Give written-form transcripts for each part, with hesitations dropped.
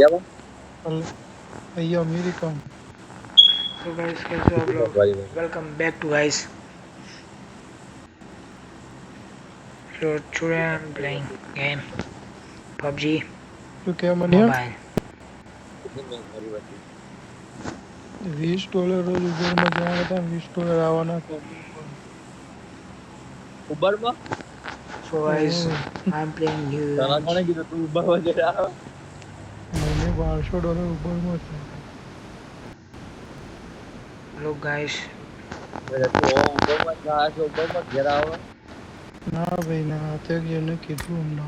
India में ये America में। तो गाइस कैसे हो आप लोग? Welcome back to guys. So today I'm playing game PUBG तो क्या मनिया mobile. $20 रोज उबर में जवाना था, $20 આવવાના था उबर में So guys, I'm playing new Tara launch. कोने कीधું તું ઉબર માં જઈ રહ્યો मैंने $1200 उबर में था। Look guys, तो उबर में जा के उबर में घेरा हो ना भाई ना आते कि ने कितु हमना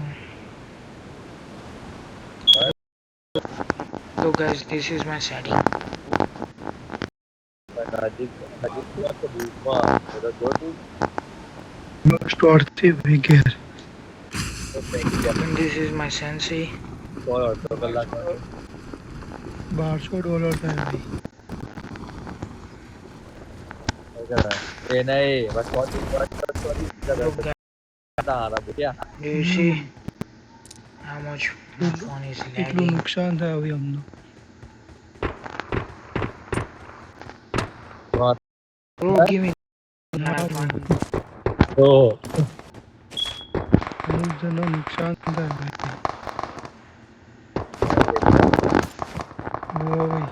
look guys, this is my setting. नजीक नजीक तो दूर में मेरा दोस्त स्टोर थी विगेर And this is my sensei. और तो कलाक में $1200 था भाई। ये नहीं बस बहुत Look guys, आ रहा क्या do you see how much my phone is इतना lagging? नुकसान था अभी हमने। Bro, give me that one. ओ बहुत जना नुकसान था भाई। वो भाई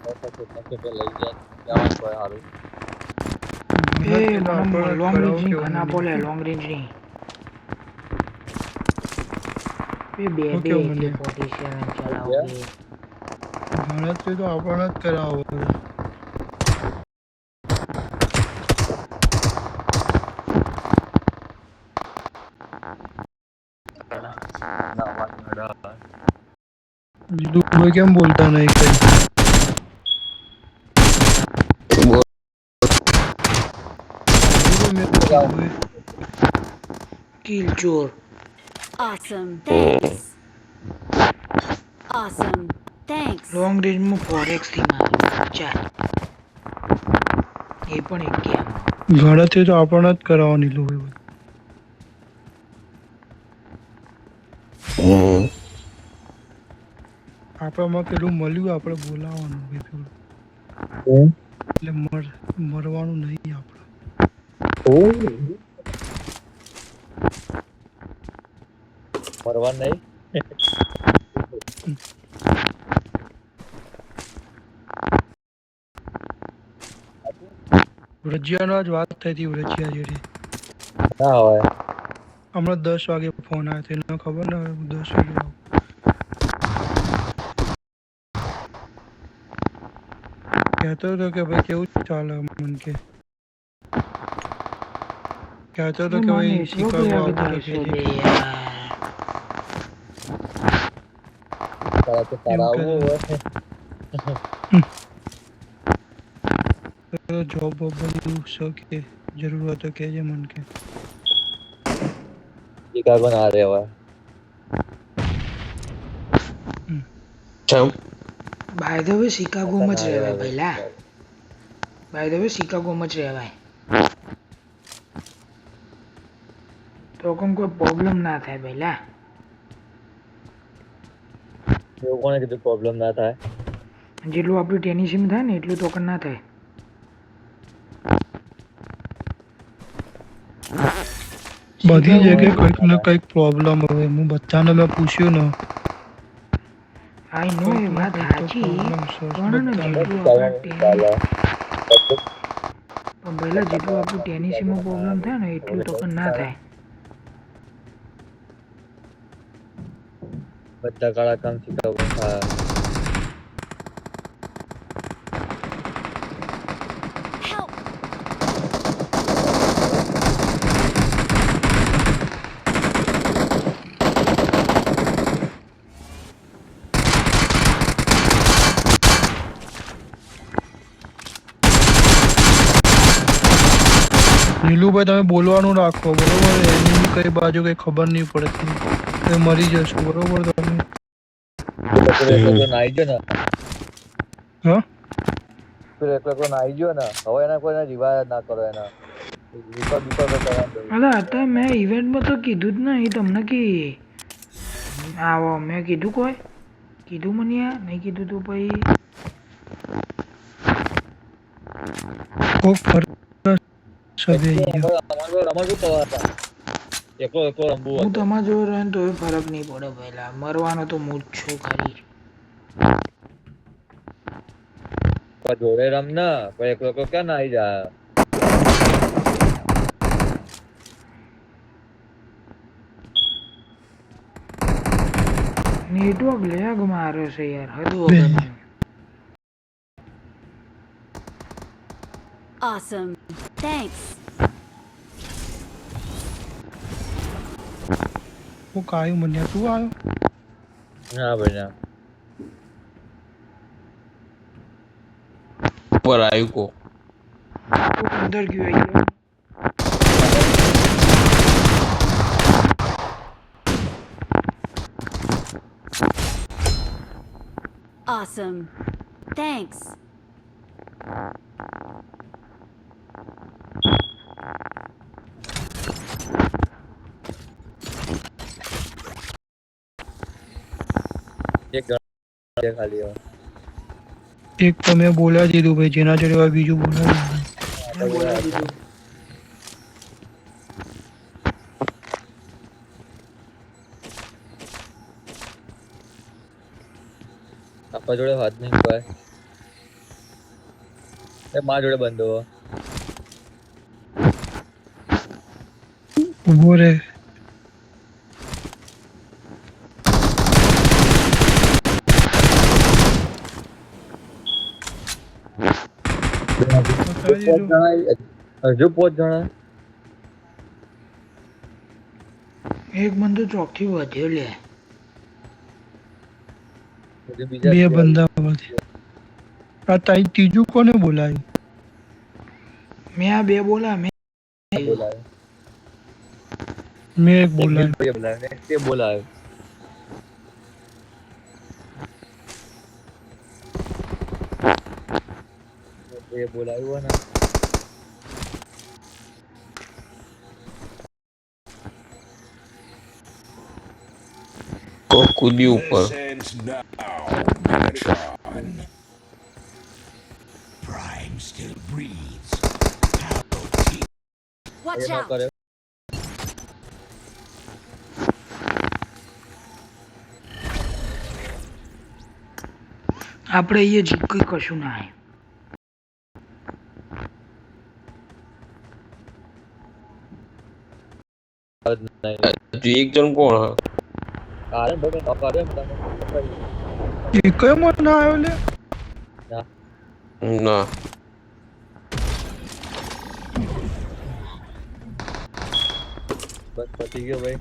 ऐसा तो लग जाए क्या बात है हारू Hey, long range नहीं खाना बोले long range नहीं. ये बेबी क्यों मनिया? 47 चलाओगे. गणतरी तो આપણે જ કરાવો ना वाला दुबई કેમ બોલતા નહીં કઈ Kill chore. Awesome, thanks. Awesome, thanks. Long range में 4x थी मारी. ચાલ. એ પણ એક ગેમ. ગણતરી તો આપણે જ કરાવવાની લોહી આપણામાં પેલું મળ્યું આપણે બોલાવવાનું પેલું એટલે મરવાનું નહીં આપણે मरवा नहीं વ્રજિયાનો આજ વાત થઈ હતી વ્રજિયા જેડી ना होए હમણાં 10 વાગે ફોન આવ્યો હતો એને ખબર ને 10 વાગે કહેતો હતો કે ભાઈ કેવું ચાલે મન કે કહેતો હતો કે ભાઈ શીખવા આવતો હતો કે तारा तो तारा वो तो जॉब बनी सके जरूरत है के मन के ये बना रहे हो બાય ધ વે શિકાગોમાં જ રહેવાય પહેલા બાય ધ વે શિકાગોમાં જ રહેવાય તો કોઈ પ્રોબ્લેમ ના થાય પહેલા લોકોને કીધું પ્રોબ્લેમ ના થાય જેટલું આપણું ટેનિસીમાં થાય ને એટલું તો ના થાય બધી જગ્યાએ કંઈક ને કંઈક પ્રોબ્લેમ હવે હું બધાને મેં પૂછ્યું ને આઈ નો એ વાત સાચી પણ ને જેટલું પણ પહેલા જેટલું આપણું ટેનિસીમાં પ્રોબ્લેમ થાય ને એટલું તો ના થાય બધા કાળા કામ શીખવું હા નીલુભાઈ તમે બોલવાનું રાખો બરોબર એની કઈ બાજુ કઈ ખબર નહીં પડતી એ મરી જશો બરોબર તમે તો નાઈ ગયો ને હા એકલો નાઈ ગયો ને હવે એના કોઈને રિવાજ ના કરો એના અલા અત્યારે મેં ઇવેન્ટમાં તો કીધું જ નહીં તમને કે આવો મેં કીધું કોઈ કીધું મને નહીં કીધું તું પછી કોક ફરક સભે ગયો અમારે શું કરવા હતા એકલો એકલો રમવું હું હતું તમારા જોડે રહે તો એ ફરક નહીં પડે પહેલા મરવાનો તો હું જ છું ખાલી પણ જોડે રમ ના પણ એકલો એકલો ક્યાં ના આવી જાય નેટવર્ક લેગ મારે છે યાર હદ બે. વગરનું Awesome. Thanks. કોક આવ્યું મને તું આવ્યો ના ભાઈ ના ઉપર આવ્યું કો કોક અંદર ગયો આવી ગયો Awesome. Thanks. એક જણ છે ખાલી હવે. એક તમે બોલ્યા દીધું ભાઈ જેના જોડે હોય બીજું બોલાવી દીધું. મેં બોલાવી દીધું આપણા જોડે હાથ નહીં કોઈ એ મારા જોડે બંધો ઉભો રે બતાવી દીધું. હજુ 5 જણા એક બંદો ચોકથી વધ્યો લે હજુ બીજા બે બંદા વધે આ તાઈ ત્રીજું કોને બોલાવ્યું મેં આ બે બોલા મેં બોલાવે મેં એક બોલાવ્યું તે બોલાવે તે બોલાવે એ બોલાવ્યું ને કોક કૂદ્યું ઉપર This ends now, Megatron. Prime still breathes. Watch એ ન out. કરે આપણે અહીંયા જીત કશું ના હે હજુ એક જણ કોણ હ? કારણ ભાઈ ન કરે તમે એક માં ના આવ્યો લે ના બસ પતી ગયો ભાઈ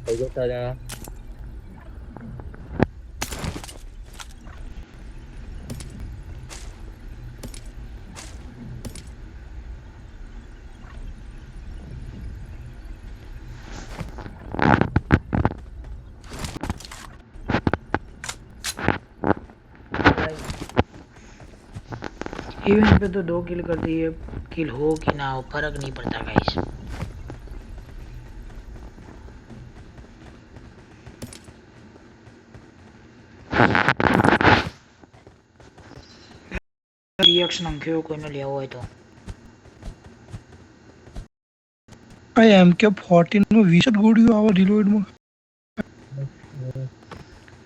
થઈ ગયો 4 જણા इवेंट पे तो 2 किल कर दिए किल हो कि ना हो फर्क नहीं पड़ता गाइस रिएक्शन अंख्यो कोઈને લેવો હોય તો આ MK14 માં 20 જ ગોળીઓ આવે રિલોડમાં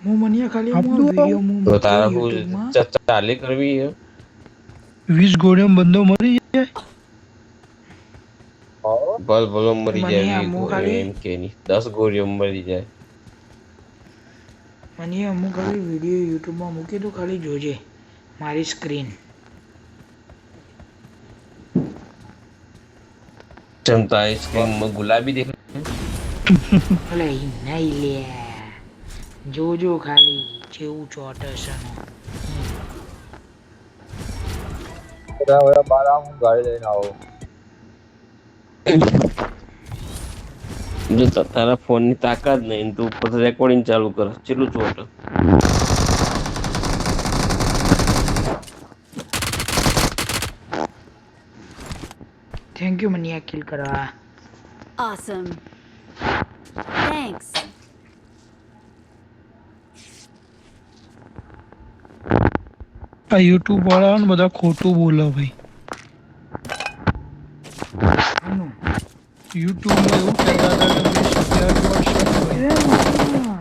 હું મનિયા ખાલી આપણું હું વિડિયો હું તો તારા YouTube માં ચાલે કરવી હે 20 ગોળીઓમાં બંદો મરી જાય ભલ ભલો મરી મને જાય આમ ખાલી- એમ કે ની 10 ગોળીઓ મરી જાય મનિયા હું ખાલી વિડિયો YouTube માં મૂકી દઉં ખાલી જોજે મારી સ્ક્રીન ચમતા સ્ક્રીન માં ગુલાબી દેખાય અલે નહીં લે જોજો ખાલી જેવું ચોટસનું બધા હવે બાર આવું ગાડી લઈને આવો જો તારા ફોન ની તાકાત નહીં તું ઉપર રેકોર્ડિંગ ચાલુ કર ચેટલું ચોટ થેન્ક યુ મનિયા કિલ કરવા Awesome. Thanks. આ યુટ્યુબ વાળા ને બધા ખોટું બોલે ભાઈ. આનું યુટ્યુબ માં એવું કહેતા હતા કે ભાઈ 11 વર્ષ ભાઈ. એ મામા.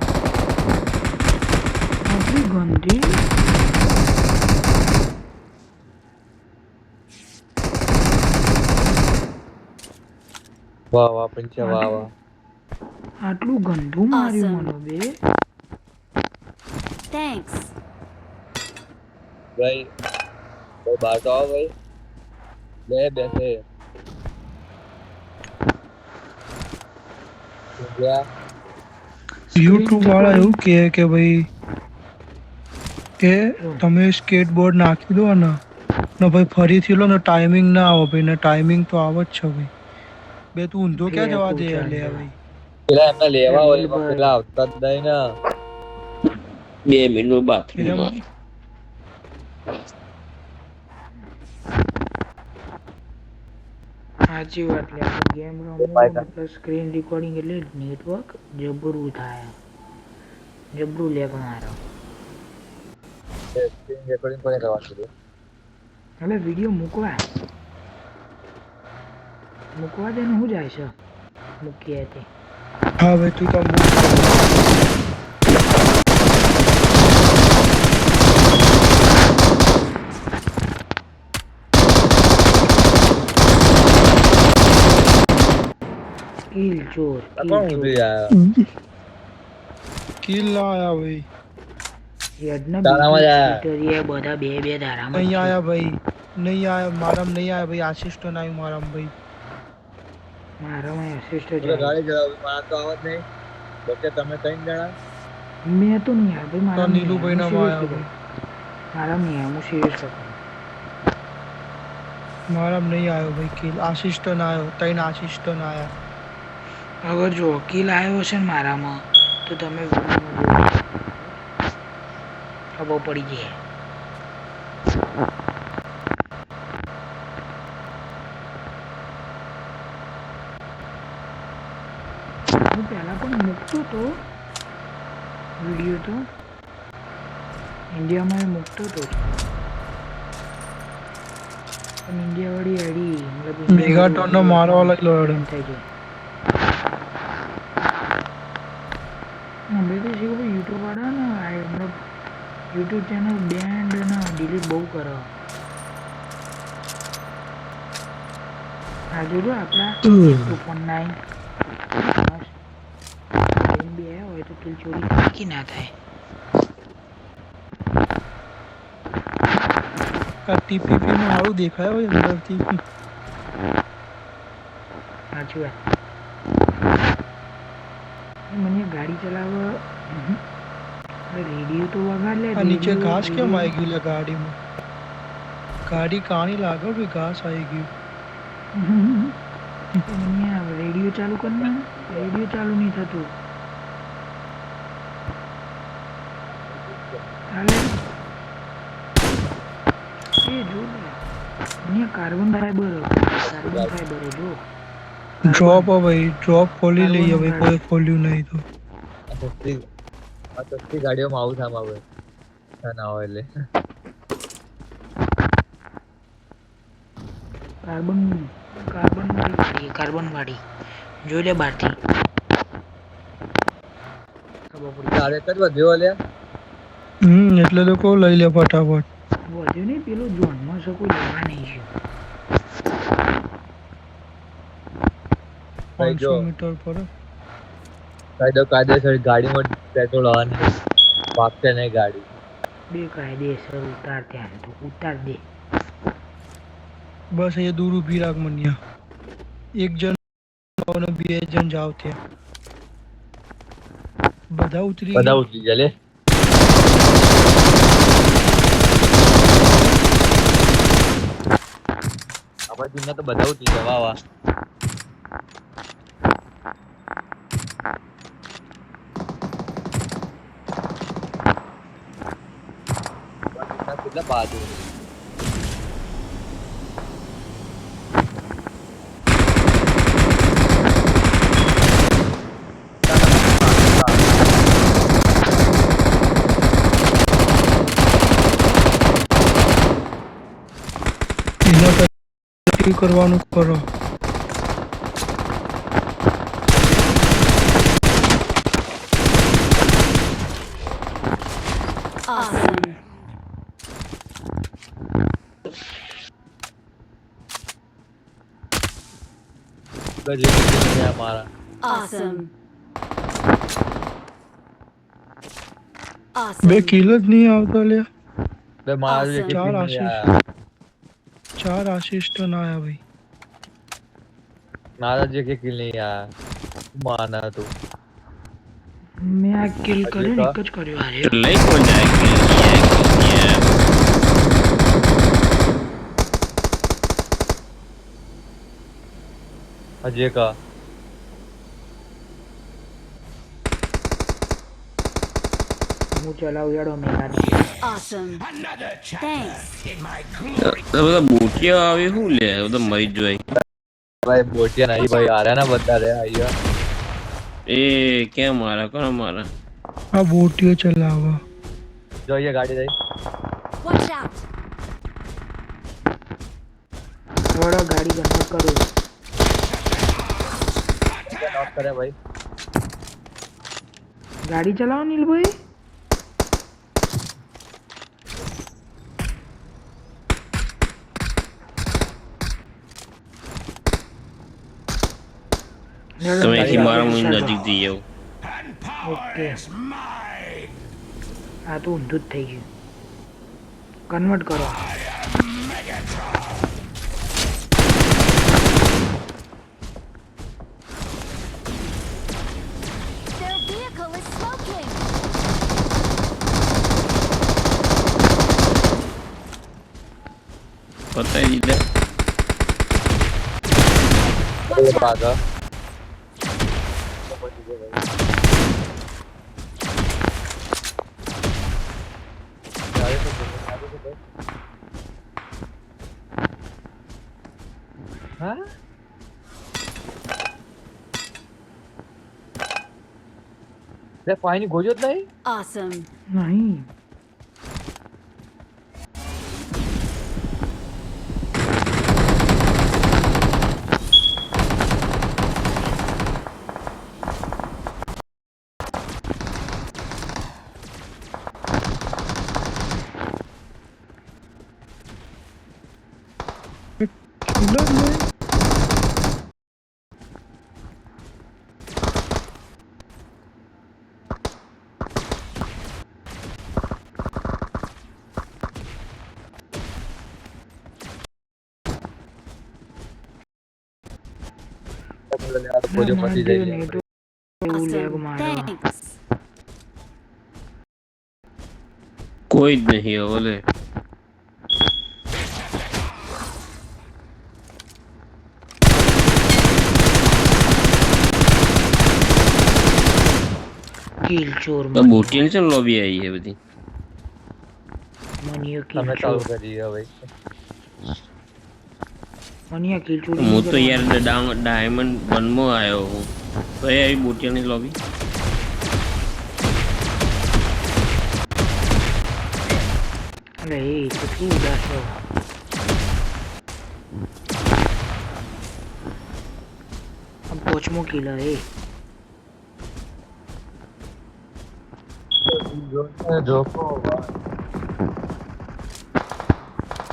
આટલી ગંદી વાહ વાહ પંચા વાહ વાહ. આટલું ગંદુ માર્યું Awesome. મને બે. Thanks. ભાઈ ભાઈ બહાર તો આવો ભાઈ. બેસે ઊંઘ્યા? યુટ્યુબ વાળા એવું કહે કે ભાઈ કે તમે સ્કેટબોર્ડ નાખી દો ને ભાઈ ફરીથી લો ને ટાઈમિંગ ના આવે ભાઈ ને ટાઈમિંગ તો આવે જ છે ભાઈ. બે તું ઊંધો ક્યાં જવા દે લે ભાઈ. પેલા એમને લેવા હોય એમાં બિલકુલ. પેલા આવતા જ નહીં ને. 2 મિનિટ બાથરૂમમાં. સાચી વાત લે આપણે ગેમ રમવું પ્લસ સ્ક્રીન રેકોર્ડિંગ એટલે નેટવર્ક જબરું થાય જબરું લેક મારો સ્ક્રીન રેકોર્ડિંગ કોને કરવાનું છે? એટલે વિડીયો મૂકવા દે ને હું જાય છે મૂકીએ તે હા ભાઈ તું તો કિલ ચોર આ કોણ ઊંધું યાર? કિલ ના આયા ભાઈ. યજ્ઞ તારામાં જ આયા. એ બધા બે બે તારામાં નહીં છે. આયા ભાઈ. નહીં આયા મારામાં નહીં આયા ભાઈ. આશિષ તો નહીં મારામાં ભાઈ. મારામાં એસિસ્ટ પેલો જાય ગાડી ચલાવું મારા તો આવત નહીં. વચ્ચે તમે 3 જણા. મેં તો નહીં યાર ભાઈ તો મારા નીલુભાઈ ના આયા ભાઈ. મારા નહીં હું સિરિયસ કહું મારામાં નહીં આવ્યો ભાઈ કિલ. આશિષ તો ના આવ્યો. 3 આશિષ તો ના આયા. અગર જો કિલ આવ્યો છે ને મારામાં તો તમે વિડીયોમાં જોઈ ખબર પડી જાય હું પહેલા પણ મૂકતો તો વિડીયો તો ઇન્ડિયામાં મૂકતો તો પણ ઇન્ડિયા વાળી આઈડી મતલબ મેગાટોન નો મારવા લાગલો એડમ. થઈ જાય અમે તો શું યુટ્યુબ વાળા ને મતલબ યુટ્યુબ ચેનલ બેન્ડ ને ડિલીટ બહુ કરે આ જોજો આપણા 2.9 બે હોય તો કિલ ચોરી નક્કી ના થાય ટીપીપી માં આવું દેખાય હોય અંદરથી. સાચું વાત મને ગાડી ચલાવવા રેડિયો તો વગાડ લે આ નીચે radio- ઘાસ કેમ radio- આવી ગયું લે ગાડીમાં? ગાડી કાણી લાગે ભાઈ ઘાસ આવી ગયું. રેડિયો ચાલુ કર ને રેડિયો ચાલુ નહીં થતું ચાલે એ જો અહીંયા કાર્બન ફાઈબર જો ડ્રોપ ભાઈ ડ્રોપ ખોલી લઈએ ભાઈ. કોઈ ખોલ્યું નહીં તો આ સસ્તી ગાડીઓમાં આવું થામ આવે ના હોય એટલે કાર્બન વાળી જોઈ લે બહારથી ખબર પડી તારે કદ વધ્યો લે. એટલે તો કહું લઈ લે ફટાફટ. વધ્યો નહીં પેલો જોનમાં છે કોઈ લેવા નહીં છે ભાઈ જો 500 મીટર પર કાયદેસર ગાડીમાં પેટ્રોલ હવાની વાગશે નહીં ગાડી. બે કાયદેસર ઉતાર ત્યાં તો ઉતાર દે બસ અહીંયા દૂર ઊભી રાખ મન્યા. એક જણ અને 2 જણ જાવ ત્યાં બધા ઉતરી બધા ગયા. ઉતરી જાય લે. આપણા ટીમના તો બધા ઉતરી જાય. વાહ વાહ. કેટલા બહાદુર. કિલ કરવાનું કરો. Awesome. ગજે કિલ નહીં મારા. Awesome. બે Awesome. કિલ જ નહીં આવતા લે. બે મારા જે કિલ ચાર નહીં આશીષ. આયા. 4 આસિસ્ટ ના આયા ભાઈ. મારા જે કિલ નહીં આયા. માના તું. મેં આ કિલ કર્યો ને એક જ કર્યો આજે. तो लई कौन जाएगा अजय का હું ચલાવું યાડો મેં Awesome. Another chapter Thanks. in my glory. तो બધા બૂટિયા આવે શું લે તો મરી જ જાય भाई बोटिया नहीं भाई आ रहा है ना बंदा रे आइया એ ક્યાં મારા કોણ મારા આ બોટીઓ ચલાવવા. जो ये गाड़ी रही Watch out. થોડો ગાડી બંધ કરું. नॉक करे भाई ગાડી ચલાવો નીલભાઈ. તમે અહીંથી મારા મું નજીક જઈ આવું And power Okay. is mine. આ તો ઊંધું જ થઈ ગયું. કન્વર્ટ કરો. Their vehicle is smoking. પતાવી દીધા ये भागा हाँ તે પાણી ગોજો જ નહીં Awesome. નહીં. કિલર નહીં. ગોજો પતી જાય નહીં તો એવું લેગ Awesome. મારો. Thanks. કોઈ જ નહીં હવે લે કિલ ચોર તો બૂટિયાની છે લોબી આવી છે બધી મનિયો કિલ તમે ચોર. ચાલુ કરી હવે મનિયા કિલ ચોર. હું તો યાર ડાયમંડ 1 માં આવ્યો હું તો એ આવી બૂટિયાની લોબી અરે એ કેટલું ઉદાસ છે. આ પોચમો કિલ હે. જોકો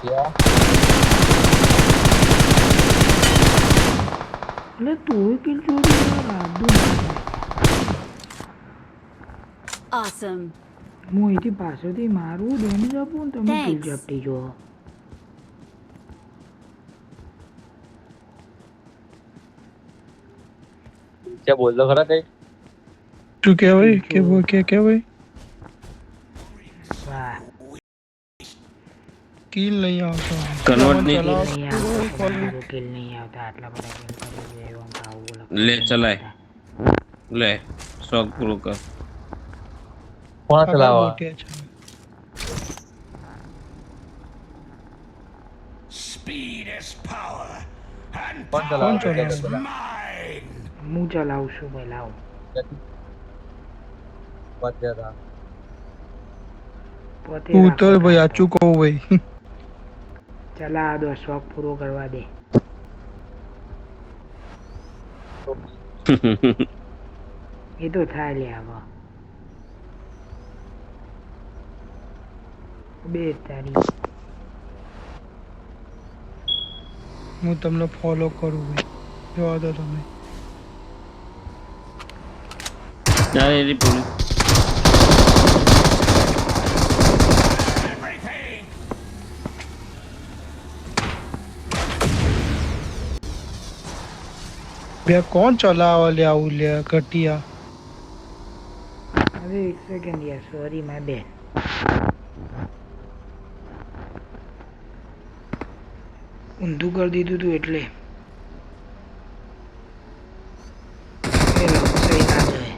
क्या એટલે તું કિલ ચોર રાબુ. Awesome. હું અહીંથી પાછળથી મારું ડેમેજ આપું ને તમે કિલ Thanks. ઝપટી જો. क्या बोल दो खरा कहीं શું કહેવાય કે કહેવાય વાહ. કિલ નહીં આવતા. કન્વર્ટ નહીં કિલ નહીં આવતા. મારું કિલ નહીં આવતા. આટલા બધા કિલ કરી દે એવા આવું બોલો. લે ચલાય લે શોખ પૂરો કર कौन આગળ चलावा બોટિયા છે. Speed is power. And कौन power चलावा is mine. હું ચલાવું છું ભાઈ લાવ. बच गया था પોતે તું ઉતર રાખો. ભાઈ આચું કહું ભાઈ. ચલા આ દો શોખ પૂરો કરવા દે. એ તો થાય લે આવા બે તારી હું તમને ફોલો કરું ભાઈ જોવા દો તમે તારે એની પોલીસ Everything! બે કોણ ચલાવે લે આવું લે ઘટિયા અરે એક સેકન્ડ યાર સોરી માય બેન ઊંધું કરી દીધું તું એટલે એ સહી ના જાય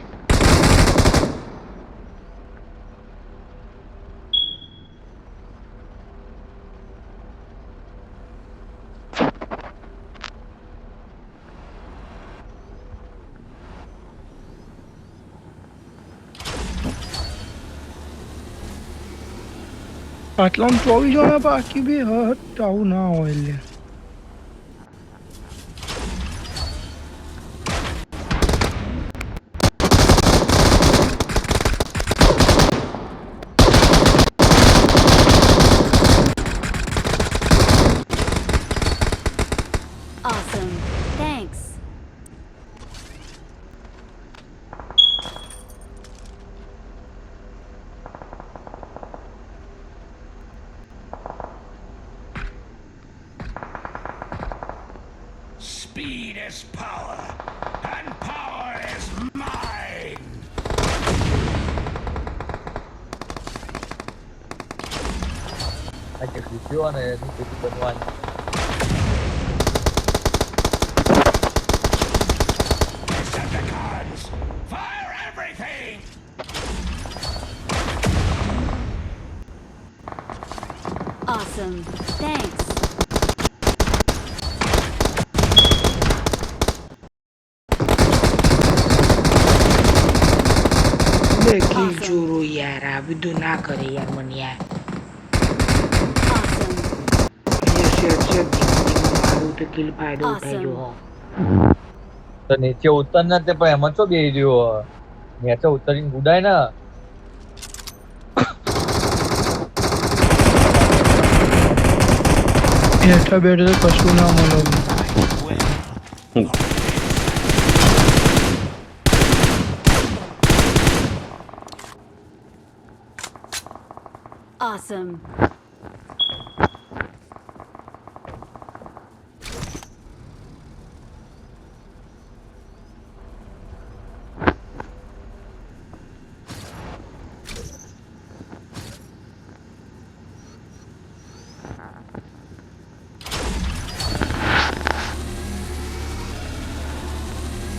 આટલામાં 24 જણા બાકી બી હટ આવું ના હોય લે Awesome. Thanks. Speed is power, and power is mine! આ જે વિડીયો ને એની પેલી બનવાની Decepticons! Fire everything! Awesome. Thanks. બે કિલ ચોરો યાર આ બધું ના કરે યાર મને યાર Awesome. મારું તો કિલ ફાયદો ઉઠાઈ જો તો નીચે ઉતર ને તે પણ એમાં ચો બેહી રહ્યો નીચે ઉતરીને ગુડાય ને બેઠા બેઠા તો કશું ના મળે Awesome.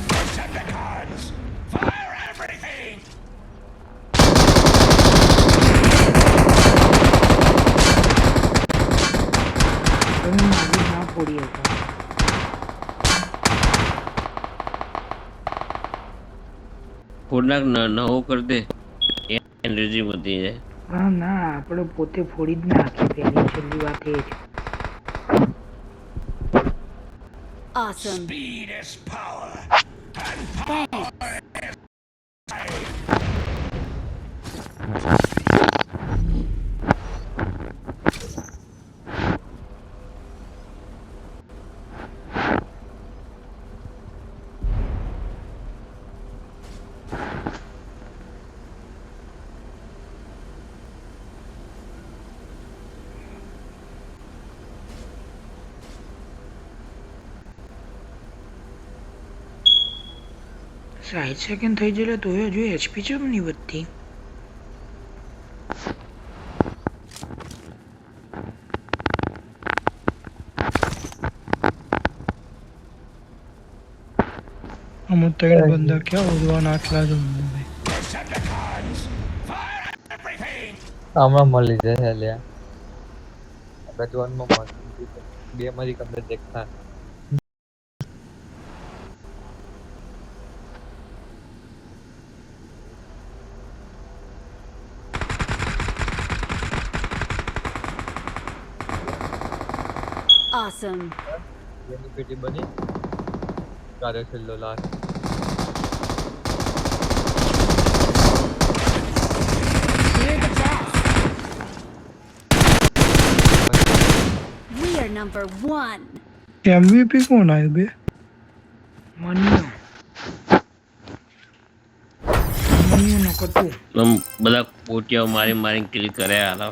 Decepticons! Fire everything! તમે મારી ના ફોડી હતા ખોરાક નવો કરી દે એનર્જી વધી જાય હા ના આપણે પોતે ફોડી જ નાખી પેલી છેલ્લી વાત એ જ Awesome. Speed is power, and Thanks. સાઠ સેકન્ડ થઈ ગયેલા તો હજુ એચપી ચમ નહીં વધતી અમુક ત્રણ બંદા ક્યાં ઉડવા નાખલા જ ભાઈ Decepticons! Fire everything! હમણાં મળી જશે લ્યા આપણે જોનમાં મળતું બે મારી કમ્પ્લેટ દેખતા Awesome. એની પેટી બની તારે છેલ્લો last We're the best. We are number 1. MVP કોણ આવ્યું બે મન્યુ ન કતું આમ બધા પોટિયા મારી મારી કિલ કર્યા હાલો.